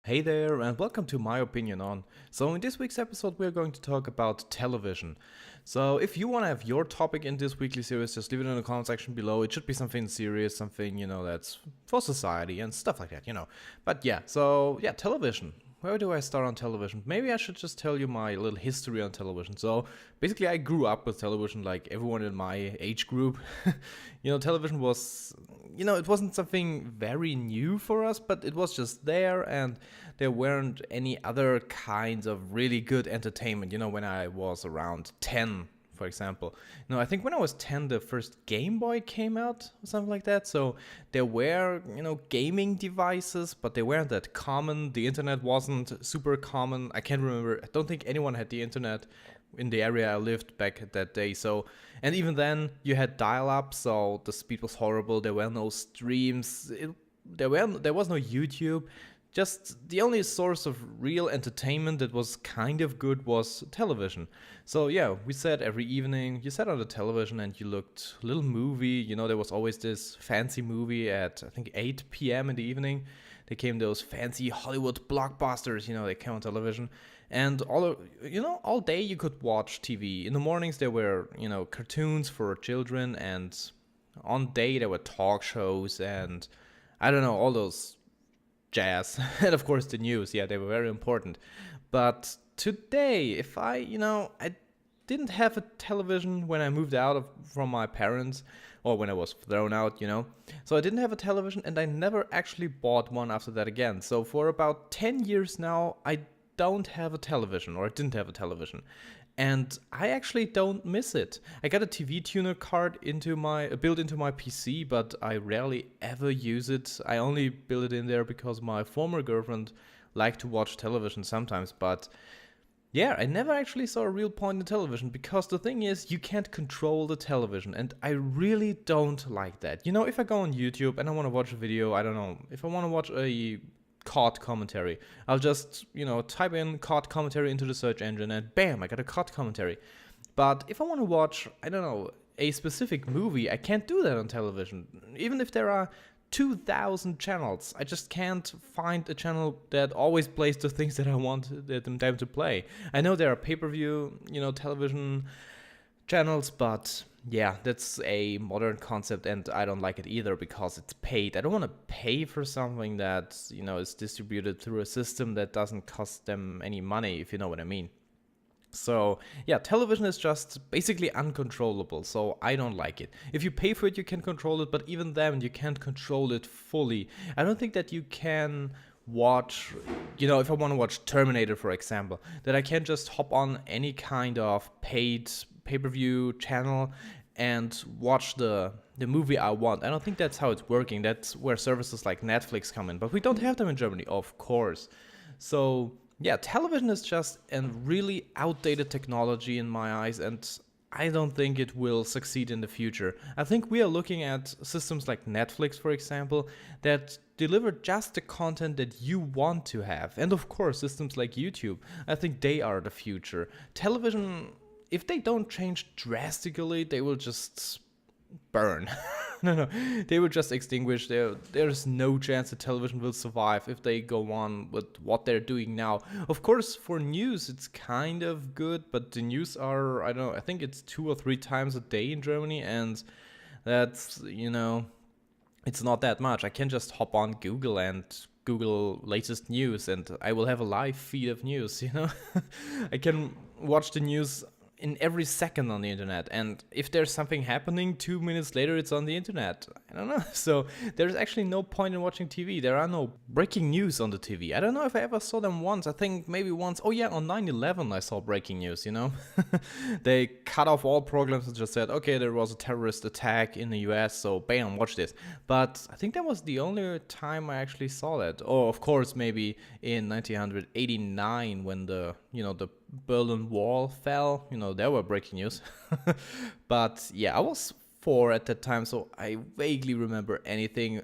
Hey there, and welcome to my opinion on. So, in this week's episode, we're going to talk about television. So, if you want to have your topic in this weekly series, just leave it in the comment section below. It should be something serious, something, that's for society and stuff like that. But yeah, television. Where do I start on television? Maybe I should just tell you my little history on television. So, basically, I grew up with television like everyone in my age group. Television was, it wasn't something very new for us, but it was just there, and there weren't any other kinds of really good entertainment, when I was around 10, for example. I think when I was 10, the first Game Boy came out, or something like that. So there were, gaming devices, but they weren't that common. The internet wasn't super common. I can't remember. I don't think anyone had the internet in the area I lived back at that day. So, and even then, you had dial-up, so the speed was horrible. There were no streams. There was no YouTube. Just the only source of real entertainment that was kind of good was television. So yeah, we sat every evening, you sat on the television and you looked a little movie. There was always this fancy movie at, I think, 8 p.m. in the evening. They came those fancy Hollywood blockbusters, they came on television. And all day you could watch TV. In the mornings there were, cartoons for children, and on day there were talk shows and I don't know, all those jazz. And of course the news, yeah, they were very important. But today, if I didn't have a television when I moved out from my parents, or when I was thrown out, so I didn't have a television, and I never actually bought one after that again. So for about 10 years now, I don't have a television, or I didn't have a television. And I actually don't miss it. I got a TV tuner card built into my PC, but I rarely ever use it. I only build it in there because my former girlfriend liked to watch television sometimes. But yeah, I never actually saw a real point in television, because the thing is, you can't control the television, and I really don't like that. If I go on YouTube and I want to watch a video, I don't know, if I want to watch a COD commentary, I'll just, type in COD commentary into the search engine and bam, I got a COD commentary. But if I want to watch, I don't know, a specific movie, I can't do that on television. Even if there are 2,000 channels, I just can't find a channel that always plays the things that I want them to play. I know there are pay-per-view, television channels, but yeah, that's a modern concept, and I don't like it either because it's paid. I don't want to pay for something that, is distributed through a system that doesn't cost them any money, if you know what I mean. So yeah, television is just basically uncontrollable, so I don't like it. If you pay for it, you can control it, but even then, you can't control it fully. I don't think that you can watch, if I want to watch Terminator, for example, that I can't just hop on any kind of paid pay-per-view channel and watch the movie I want. I don't think that's how it's working. That's where services like Netflix come in, but we don't have them in Germany, of course. So yeah, television is just a really outdated technology in my eyes, and I don't think it will succeed in the future. I think we are looking at systems like Netflix, for example, that deliver just the content that you want to have. And of course, systems like YouTube, I think they are the future. Television, if they don't change drastically, they will just burn. No, they will just extinguish. There's no chance that television will survive if they go on with what they're doing now. Of course, for news, it's kind of good, but the news are, I don't know, I think it's 2 or 3 times a day in Germany, and that's, it's not that much. I can just hop on Google and Google latest news, and I will have a live feed of news, I can watch the news in every second on the internet, and if there's something happening 2 minutes later, it's on the internet. I don't know. So there's actually no point in watching TV. There are no breaking news on the TV. I don't know if I ever saw them once. I think maybe once. Oh yeah, on 9/11 I saw breaking news, They cut off all programs and just said, okay, there was a terrorist attack in the US, so bam, watch this. But I think that was the only time I actually saw that. Or of course, maybe in 1989 when the Berlin Wall fell, there were breaking news. But yeah, I was 4 at that time, so I vaguely remember anything.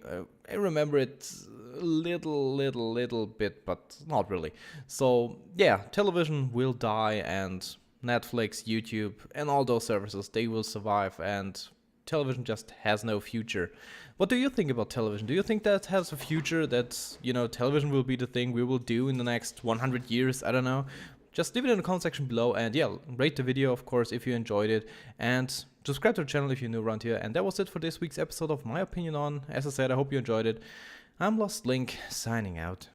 I remember it a little bit, but not really. So yeah, television will die, and Netflix, YouTube, and all those services, they will survive. And television just has no future. What do you think about television? Do you think that has a future, that, television will be the thing we will do in the next 100 years? I don't know. Just leave it in the comment section below, and yeah, rate the video, of course, if you enjoyed it, and subscribe to the channel if you're new around here. And that was it for this week's episode of My Opinion On. As I said, I hope you enjoyed it. I'm iLostLink, signing out.